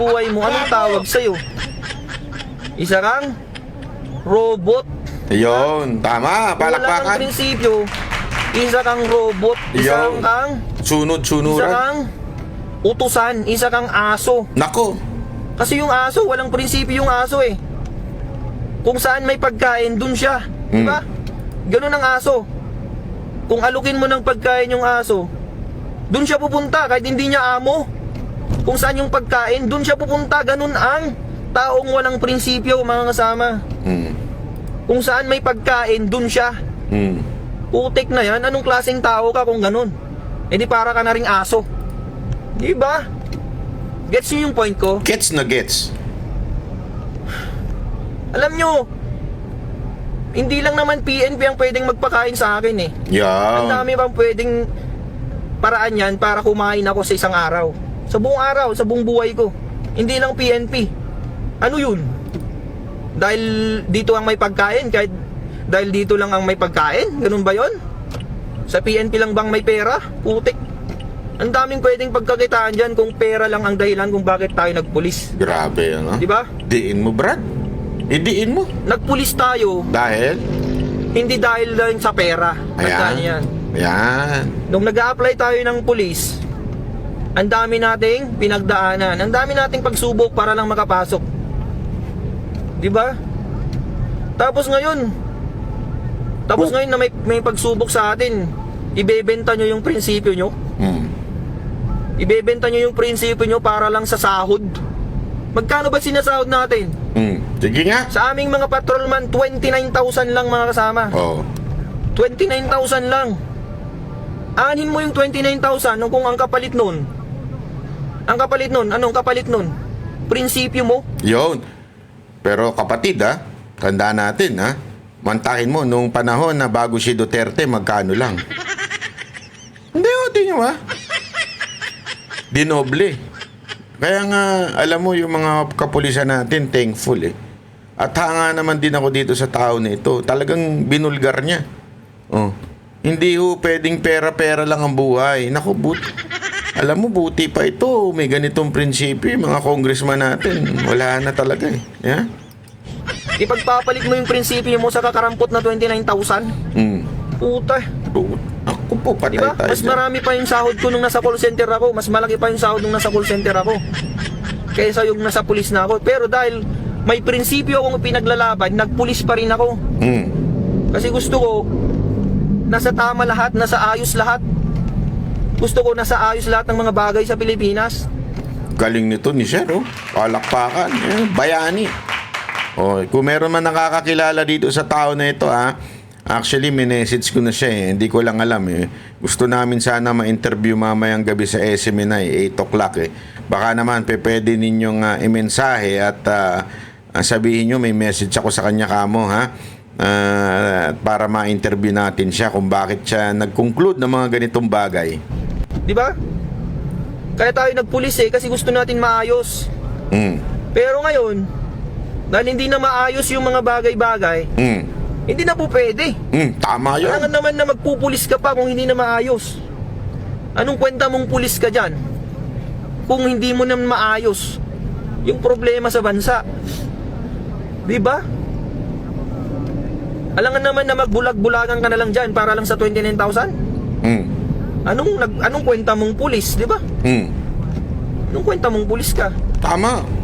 buhay mo, anong tawag sa'yo? Isa kang robot. Yun, tama, Kung wala kang palakpakan. prinsipyo, isa kang robot, isa Yun. kang Sunod-sunuran. utusan, isa kang aso. Nako, Kasi yung aso, walang prinsipyo yung aso eh. Kung saan may pagkain, dun siya. Diba? Ganun ang aso. Kung alukin mo ng pagkain yung aso, dun siya pupunta kahit hindi niya amo. Kung saan yung pagkain, dun siya pupunta. Ganun ang taong walang prinsipyo, mga kasama. Kung saan may pagkain, dun siya. Putik na yan. Anong klaseng tao ka kung ganun? Eh di para ka na ring aso. Diba? Gets nyo yung point ko? gets na gets. Alam nyo, hindi lang naman PNP ang pwedeng magpakain sa akin eh. Ang Yan. dami bang pwedeng paraan yan para kumain ako sa isang araw. Sa buong buhay ko. Hindi lang PNP. Ano yun? Dahil dito ang may pagkain, kahit dahil dito lang ang may pagkain? Ganun ba yon? Sa PNP lang bang may pera? Putik. Ang daming pwedeng pagkakitaan dyan kung pera lang ang dahilan kung bakit tayo nagpulis. Grabe, ano? Diba? Diin mo, Brad. Idiin mo. Nagpulis tayo, Dahil? hindi dahil lang sa pera. Tandaan niyo yan. Ayan. Nung nag-a-apply tayo ng pulis, ang dami nating pinagdaanan, ang dami nating pagsubok para lang makapasok. Di ba? Tapos ngayon na may pagsubok sa atin, ibebenta nyo yung prinsipyo nyo. Ibebenta nyo yung prinsipyo nyo para lang sa sahod. Magkano ba sinasahod natin? Sige nga. Sa aming mga patrolman, 29,000 lang, mga kasama. Oh. 29,000 lang. Anin mo yung 29,000 kung ang kapalit nun. Anong kapalit nun? Prinsipyo mo. Yun. Pero kapatid, tandaan natin, mantakin mo, nung panahon na bago si Duterte, magkano lang? Hindi nyo, Dinoble. Kaya nga, alam mo, yung mga kapulisan natin, thankful At hanga naman din ako dito sa tao na ito. Talagang binulgar niya. Hindi pwedeng pera-pera lang ang buhay. Naku, alam mo, buti pa ito. May ganitong prinsipyo. Mga congressman natin, wala na talaga Yeah? Ipagpapalit mo yung prinsipyo mo sa kakarampot na 29,000. Puta. Ako po, patay Diba? tayo Mas dyan. marami pa yung sahod ko nung nasa call center ako. Mas malaki pa yung sahod nung nasa call center ako kaysa yung nasa pulis na ako. Pero dahil may prinsipyo akong pinaglalaban, nagpulis pa rin ako. Kasi gusto ko nasa tama lahat, nasa ayos lahat. Gusto ko nasa ayos lahat ng mga bagay sa Pilipinas. Galing nito ni Sir, palakpakan. Bayani. Kung meron man nakakakilala dito sa tao na ito, actually, may-message ko na siya Hindi ko lang alam Gusto namin sana ma-interview mamayang gabi sa SMNI, 8 o'clock Baka naman, pwede ninyong i-mensahe at sabihin nyo, may message ako sa kanya kamo, para ma-interview natin siya kung bakit siya nag-conclude ng mga ganitong bagay. Di ba? Kaya tayo nagpulis kasi gusto natin maayos. Pero ngayon, dahil hindi na maayos yung mga bagay-bagay, hindi na po pwede. Tama yun. Kailangan naman na magpupulis ka pa kung hindi na maayos. Anong kwenta mong pulis ka dyan kung hindi mo na maayos yung problema sa bansa? Diba? Alangan naman na magbulag-bulagan ka na lang dyan para lang sa 29,000? Anong kwenta mong pulis, diba? Anong kwenta mong pulis ka? Tama.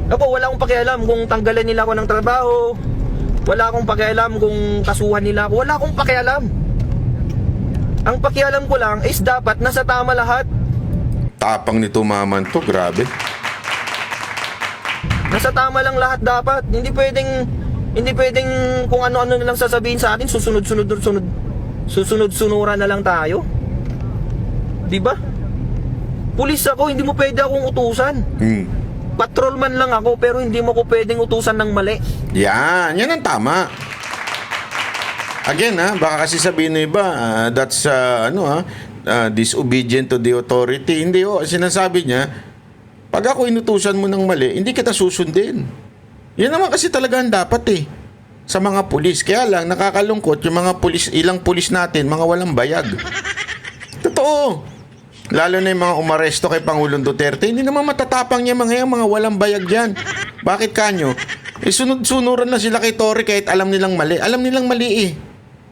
Ako, wala akong pakialam kung tanggalan nila ako ng trabaho. Wala akong pakialam kung kasuhan nila ako. Wala akong pakialam. Ang pakialam ko lang is dapat nasa tama lahat. Tapang nito maman to, grabe. Nasa tama lang lahat dapat. Hindi pwedeng kung ano-ano na lang sasabihin sa atin, susunod-sunuran na lang tayo. 'Di ba? Pulis ako, hindi mo pwede akong utusan. Patrolman lang ako, pero hindi mo ko pwedeng utusan ng mali. Yan ang tama. Again, baka kasi sabihin ng iba, that's disobedient to the authority. Hindi, sinasabi niya, pag ako inutusan mo ng mali, hindi kita susundin. Yan naman kasi talaga ang dapat sa mga pulis. Kaya lang, nakakalungkot yung mga pulis, ilang pulis natin, mga walang bayag. Totoo. Lalo na yung mga umaresto kay Pangulong Duterte, hindi naman matatapang niya mga walang bayag dyan. Bakit kanyo? Sunod-sunuran na sila kay Tory kahit alam nilang mali. Alam nilang mali eh.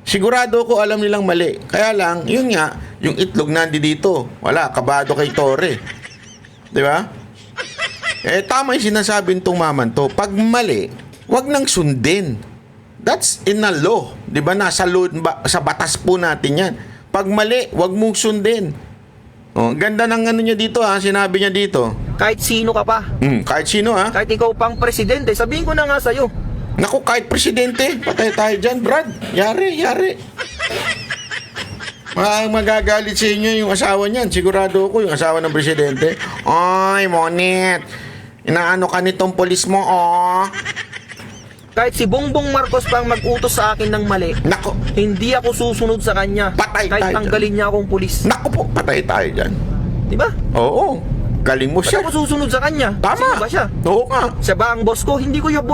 Sigurado ko alam nilang mali. Kaya lang, yun nga, yung itlog nandi dito. Wala, kabado kay Tory. Di ba? Tama yung sinasabi nitong maman to. Pag mali, wag nang sundin. That's in the law. Di ba? Nasa law, sa batas po natin yan. Pag mali, wag mong sundin. Oh, ganda ng ano niya dito ha, sinabi niya dito. Kahit sino ka pa. Kahit sino ha. Kahit ikaw pang presidente, sabihin ko na nga sa'yo. Naku, kahit presidente, patay tayo dyan, Brad. Yari. Magagalit sa inyo yung asawa niyan. Sigurado ko yung asawa ng presidente. Ay, Monet, inaano ka nitong polis mo, oh. Kahit si Bongbong Marcos pang mag-utos sa akin ng mali, Nako, hindi ako susunod sa kanya. Patay kahit tayo tanggalin niya akong pulis. naku po, patay tayo dyan. Di ba? Oo, galing mo Ba't siya. ako susunod sa kanya? Tama. Sino ba siya? Oo nga. Siya ba ang boss ko? Hindi ko siya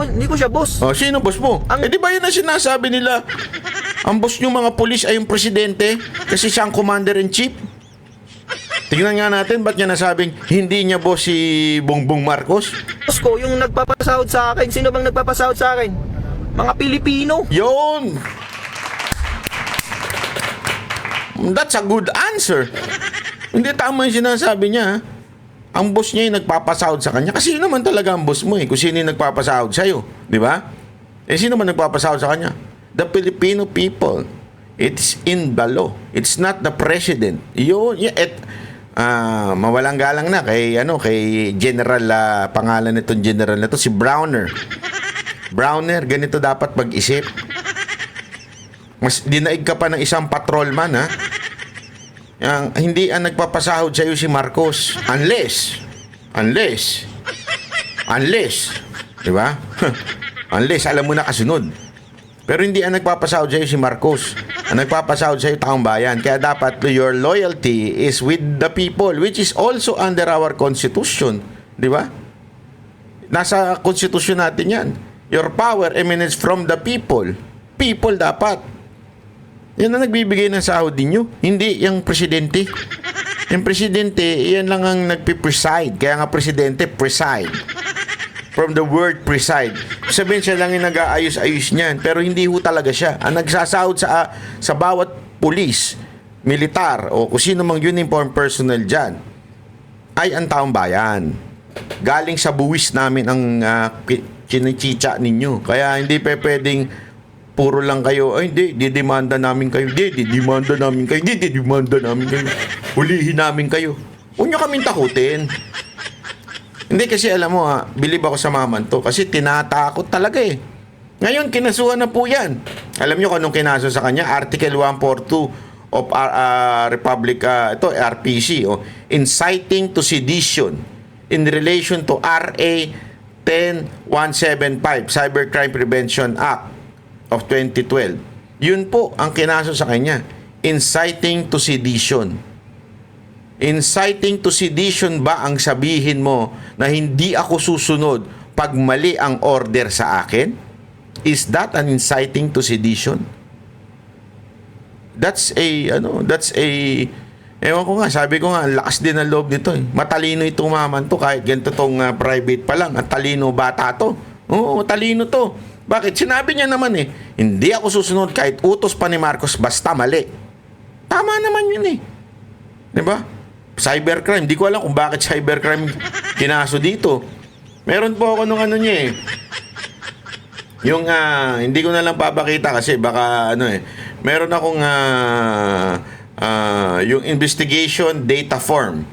boss. Oh, sino boss mo? Di ba yun ang sinasabi nila? Ang boss nyo mga pulis ay yung presidente kasi siya ang commander-in-chief. Tingnan nga natin, ba't niya nasabing hindi niya boss si Bongbong Marcos? Boss ko, yung nagpapasahod sa akin. Sino bang nagpapasahod sa akin? Mga Pilipino. Yun! That's a good answer. Hindi tama yung sinasabi niya. Ang boss niya yung nagpapasahod sa kanya. Kasi yun naman talaga ang boss mo eh. Kung sino yung nagpapasahod sa'yo. Di ba? Sino man nagpapasahod sa kanya? The Filipino people. It's in the law. It's not the president. Yun. Mawalang galang na kay General, pangalan nitong General na to, si Browner. Browner, ganito dapat mag-isip. Mas dinaig ka pa ng isang patrolman, ha? Hindi ang nagpapasahod sa iyo si Marcos. Unless, di ba? Unless, alam mo na kasunod. Pero hindi ang nagpapasahod sa iyo si Marcos. Ang nagpapasahod sa iyo taong bayan. Kaya dapat your loyalty is with the people, which is also under our constitution. Di ba? Nasa konstitusyon natin yan. Your power emanates from the people. People dapat. Yan ang nagbibigay ng sahod ninyo. Hindi yung presidente. Yung presidente, yan lang ang nagpipreside. Kaya nga presidente, preside. From the word preside. Sabihin siya lang yung nag-aayos-ayos niyan. Pero hindi ho talaga siya. Ang nagsasahod sa bawat pulis, militar, o kung sino mang uniform personnel dyan, ay ang taong bayan. Galing sa buwis namin ang chinichicha ninyo. Kaya hindi pwedeng puro lang kayo, ay hindi, didemanda namin kayo. Didemanda namin kayo. Hulihin namin kayo. Huwag nyo kaming takutin. Hindi kasi alam mo bilib ako sa maman to kasi tinatakot talaga eh. Ngayon, kinasuhan na po yan. Alam nyo kung anong kinaso sa kanya? Article 142 of Republic, RPC, inciting to sedition in relation to RA 10175, Cybercrime Prevention Act of 2012. Yun po ang kinaso sa kanya. Inciting to sedition. Inciting to sedition ba ang sabihin mo na hindi ako susunod pag mali ang order sa akin? Is that an inciting to sedition? That's ewan ko nga, sabi ko nga, ang lakas din ang loob nito eh. Matalino itong maman to, kahit ganito tong private pa lang. At talino bata to. Oo, matalino to. Bakit? Sinabi niya naman eh, hindi ako susunod kahit utos pa ni Marcos basta mali. Tama naman yun eh. Diba? Cybercrime. Di ko alam kung bakit cybercrime kinaso dito. Meron po ako nung niya eh. Yung, hindi ko na lang papakita kasi baka meron akong yung investigation data form.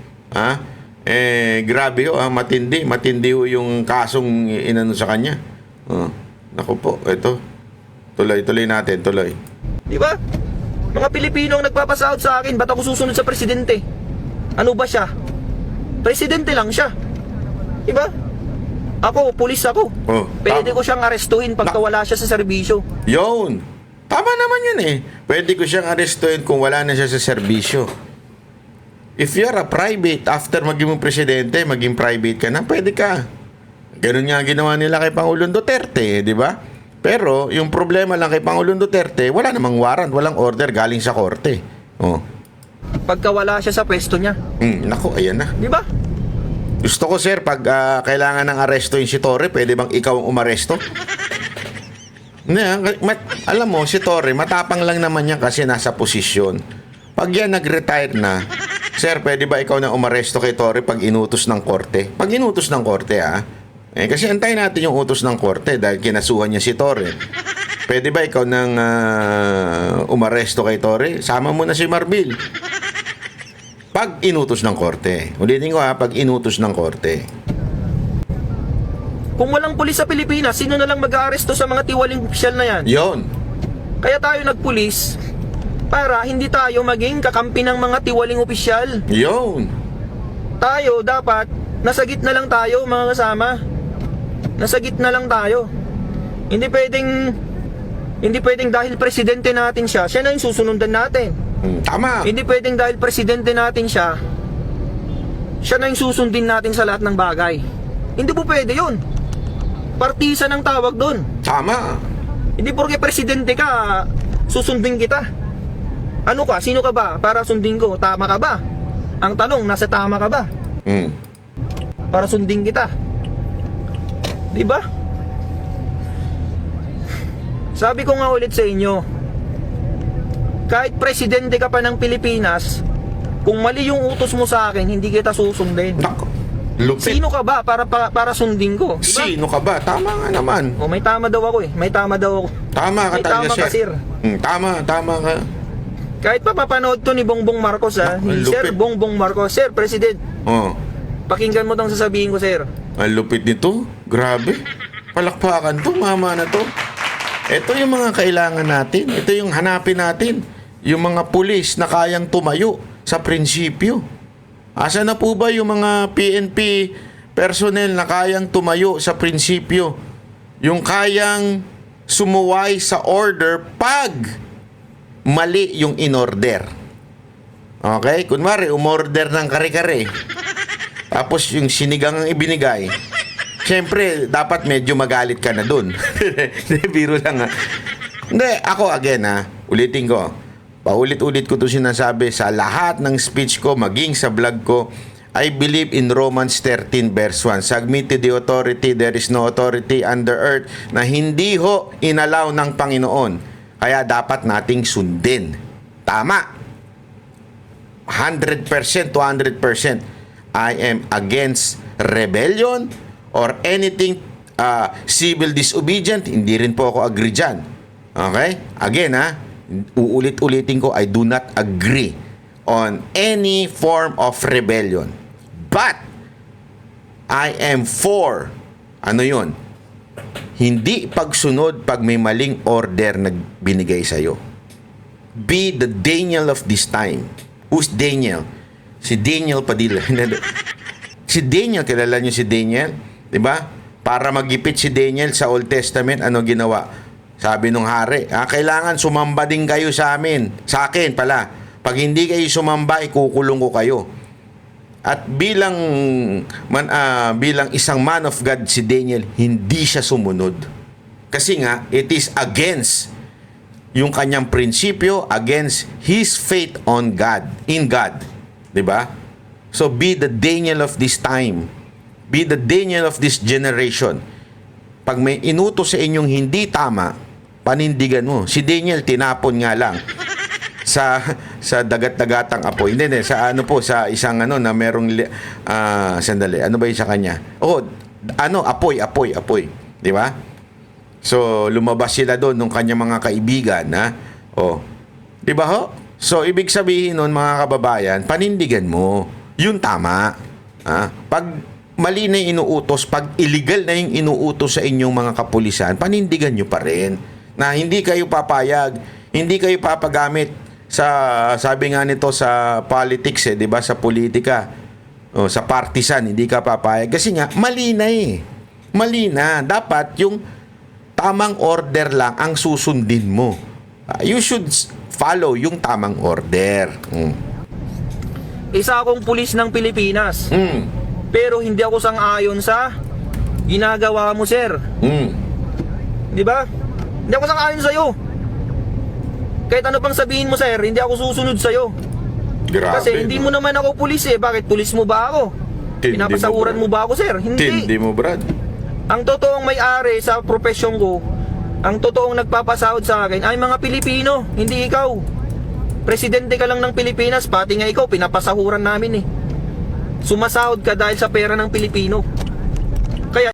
Grabe matindi ho yung kasong inano sa kanya. Naku po, ito. Tuloy natin. Di ba? Mga Pilipino ang nagpapasahod sa akin, ba't ako susunod sa presidente? Ano ba siya? Presidente lang siya. Di ba? Ako, pulis ako. Pwede ko siyang arestuhin pagka wala siya sa serbisyo. Yun. Tama naman yun eh. Pwede ko siyang arestuhin kung wala na siya sa serbisyo. If you're a private, after maging mo presidente, maging private ka na, pwede ka. Ganun nga ginawa nila kay Pangulong Duterte, di ba? Pero, yung problema lang kay Pangulong Duterte, wala namang warrant, walang order galing sa korte. pagka wala siya sa pwesto niya. Naku, ayan na. Di ba? Gusto ko, sir, pag kailangan ng aresto yung si Torre, pwede bang ikaw ang umaresto? Hindi, alam mo, si Torre, matapang lang naman yan kasi nasa posisyon. Pag yan nag-retire na, sir, pwede ba ikaw na umaresto kay Torre pag inutos ng korte? Pag inutos ng korte, kasi antayin natin yung utos ng korte dahil kinasuhan niya si Torre. Pwede ba ikaw nang umaresto kay Torre? Sama mo na si Marbil. Pag inutos ng korte. Ulitin ko pag inutos ng korte. Kung walang pulis sa Pilipinas, sino na lang mag-aaresto sa mga tiwaling opisyal na yan? Yon. Kaya tayo nagpulis para hindi tayo maging kakampi ng mga tiwaling opisyal. Yon. Tayo dapat nasa gitna lang tayo, mga kasama. Nasa gitna lang tayo. Hindi pwedeng dahil presidente natin siya na yung susunundan natin. Tama. Hindi pwedeng dahil presidente natin siya na yung susundin natin sa lahat ng bagay. Hindi po pwede yun. Partisan ang tawag doon. Tama. Hindi porke presidente ka, susundin kita. Ano ka? Sino ka ba? Para sundin ko. Tama ka ba? Ang tanong, nasa tama ka ba? Para sundin kita. Di ba? Sabi ko nga ulit sa inyo, kahit presidente ka pa ng Pilipinas, kung mali yung utos mo sa akin, hindi kita susundin. Nako. Lupit. Sino ka ba para sundin ko? Diba? Sino ka ba? Tama nga naman. Oh, may tama daw ako eh. May tama daw ako. Tama ka May talaga, tama ka, sir. Tama ka. Kahit pa papanood to ni Bongbong Marcos Naku, ni ang Sir lupit. Bongbong Marcos. Sir, President, Oh. pakinggan mo tong sasabihin ko, sir. Ang lupit nito. Grabe. Palakpakan to, mama na to. Ito yung mga kailangan natin. Ito yung hanapin natin. Yung mga pulis na kayang tumayo sa prinsipyo. Asa na po ba yung mga PNP personnel na kayang tumayo sa prinsipyo? Yung kayang sumuway sa order pag mali yung in-order. Okay? Kunwari, umorder ng kare-kare. Tapos yung sinigang ang ibinigay. Siyempre, dapat medyo magalit ka na dun. Biro lang Hindi, ako again ulitin ko. Paulit-ulit ko to sinasabi sa lahat ng speech ko, maging sa vlog ko. I believe in Romans 13 verse 1. Submit to the authority, there is no authority under earth na hindi ho inalaw ng Panginoon. Kaya dapat nating sundin. Tama. 100%, 200%. I am against rebellion or anything civil disobedient. Hindi rin po ako agree dyan. Okay? Again, uulit-ulitin ko, I do not agree on any form of rebellion. But, I am for, yun? Hindi pagsunod pag may maling order na binigay sa'yo. Be the Daniel of this time. Who's Daniel? Si Daniel Padilla. Si Daniel, kilala niyo si Daniel? Diba? Para magipit si Daniel sa Old Testament, ano ginawa? Sabi nung hari, kailangan sumamba din kayo sa amin. Sa akin pala. Pag hindi kayo sumamba, ikukulong ko kayo. At bilang isang man of God si Daniel, hindi siya sumunod. Kasi nga, it is against yung kanyang prinsipyo, against his faith on God, in God. 'Di ba? So be the Daniel of this time. Be the Daniel of this generation. Pag may inutos sa inyong hindi tama, panindigan mo. Si Daniel tinapon nga lang sa dagat-dagatang apoy. Hindi, sa sa isang na merong sandali. Ano ba 'yung sa kanya? Apoy, 'di ba? So lumabas sila doon ng kanyang mga kaibigan, 'di ba ho? So ibig sabihin noon, mga kababayan, panindigan mo 'yung tama. Pag mali na yung inuutos, pag illegal na yung inuutos sa inyong mga kapulisan, panindigan nyo pa rin na hindi kayo papayag, hindi kayo papagamit sa, sabi nga nito sa politics, 'di ba, sa politika, sa partisan, hindi ka papayag kasi nga mali na mali na. Dapat yung tamang order lang ang susundin mo. You should follow yung tamang order. Isa akong pulis ng Pilipinas. Pero hindi ako sang-ayon sa ginagawa mo, sir. Di ba? Hindi ako sang-ayon sa'yo. Kahit ano pang sabihin mo, sir, hindi ako susunod sa'yo. Grabe, Kasi hindi mo naman ako pulis eh. Bakit pulis mo ba ako? Tindi Pinapasahuran mo, mo ba ako, sir? Hindi Hindi. mo, Brad. Ang totoong may-ari sa profesyon ko, ang totoong nagpapasahod sa akin ay mga Pilipino, hindi ikaw. Presidente ka lang ng Pilipinas, pati nga ikaw, pinapasahuran namin eh. Sumasahod ka dahil sa pera ng Pilipino.